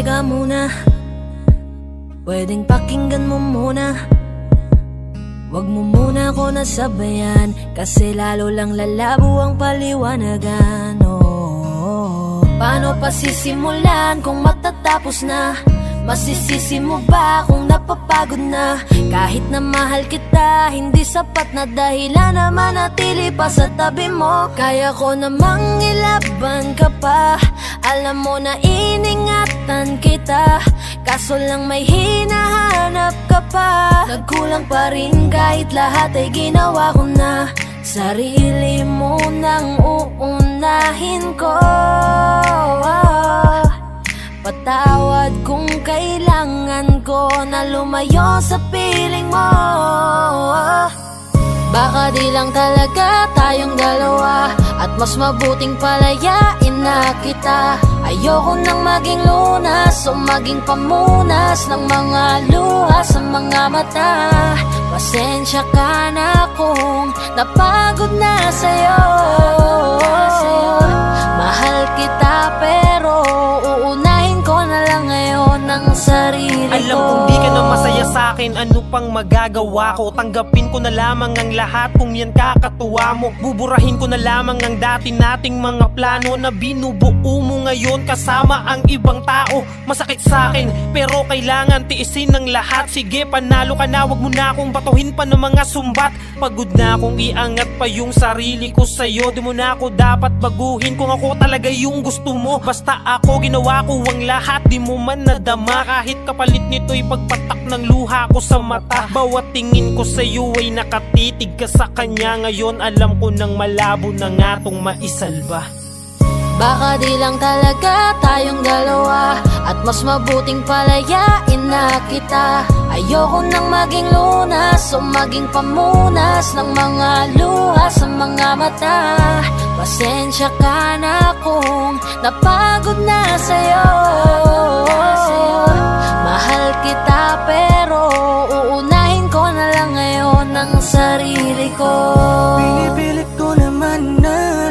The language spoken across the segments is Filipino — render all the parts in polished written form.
Teka muna, pwedeng pakinggan mo muna. Wag mo muna ako nasabayan, kasi lalo lang lalabo ang paliwanagan. Paano pa sisimulan kung matatapos na? Masisisi mo ba kung napapagod na? Kahit na mahal kita, hindi sapat na dahilan na manatili pa sa tabi mo. Kaya ko namang ilaban ka pa, alam mo na iningatan kita, kaso lang may hinahanap ka pa. Nagkulang pa rin kahit lahat ay ginawa ko na. Sarili mo nang uunahin ko. Patawad kung kailangan ko na lumayo sa piling mo. Baka di lang talaga tayong dalawa, at mas mabuting palayain na kita. Ayoko nang maging lunas o maging pamunas ng mga luha sa mga mata. Pasensya ka na kung napagod na sa'yo. Mahal kita pero uunahin ko na lang ngayon ang sarili ko. Alam kong di ka na masaya sa'kin, ano pang magagawa ko? Tanggapin ko na lamang ang lahat kung yan kakatuwa mo. Buburahin ko na lamang ang dati nating mga plano na binubuo mo ngayon kasama ang ibang tao. Masakit sa'kin pero kailangan tiisin ng lahat. Sige, panalo ka na, wag mo na akong batuhin pa ng mga sumbat. Pagod na akong iangat pa yung sarili ko sa'yo. Di mo na ako dapat baguhin kung ako talaga yung gusto mo. Basta ako ginawa ko ang lahat, di mo man nadama. Kahit kapalit nito'y pagpatak ng luha ko sa mata. Bawat tingin ko sa'yo ay nakatitig ka sa kanya. Ngayon alam ko nang malabo na nga tong maisalba. Baka di lang talaga tayong dalawa, at mas mabuting palayain na kita. Ayoko nang maging lunas o maging pamunas ng mga luha sa mga mata. Pasensya ka na kung napagod na sa'yo. Mahal kita pero uunahin ko na lang ngayon ang sarili ko. Pinipilit ko naman na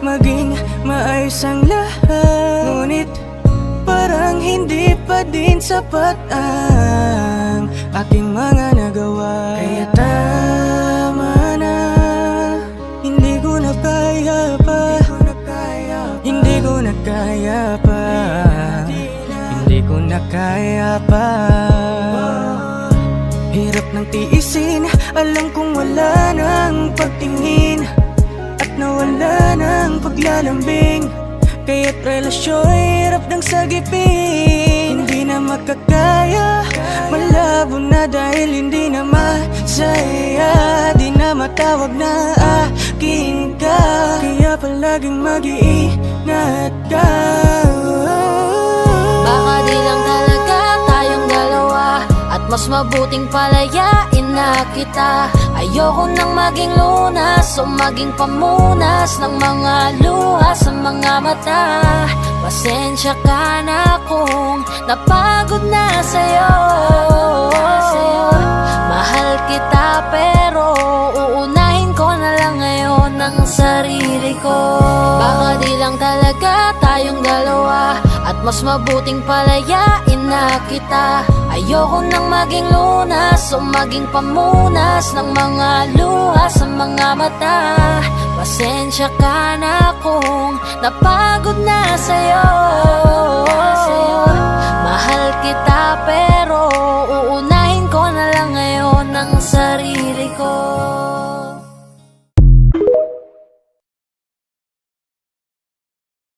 maging maayos ang lahat, ngunit parang hindi pa din sapat ang aking mga nagawa. Kaya tama na, hindi ko na kaya pa, hindi ko na kaya pa, hindi ko na kaya pa. Hirap ng tiisin, alam kong wala nang pagtingin, at nawala ng paglalambing. Kaya't relasyon hirap ng sagipin. Hindi na makakaya, malabo na dahil hindi na masaya. Di na matawag na akin ka, kaya palaging mag-iingat ka. Baka di lang talaga tayong dalawa, at mas mabuting palayain na kita. Ayoko nang maging lunas o maging pamunas ng mga luha sa mga mata. Pasensya ka na kung napagod na sa'yo. Mahal kita pero uunahin ko na lang ngayon ang sarili ko. Baka di lang talaga tayong dalawa, at mas mabuting palayain na kita. Ayoko nang maging lunas o maging pamunas ng mga luha sa mga mata. Pasensya ka na kung napagod na sa'yo. Mahal kita pero uunahin ko na lang ngayon ang sarili ko.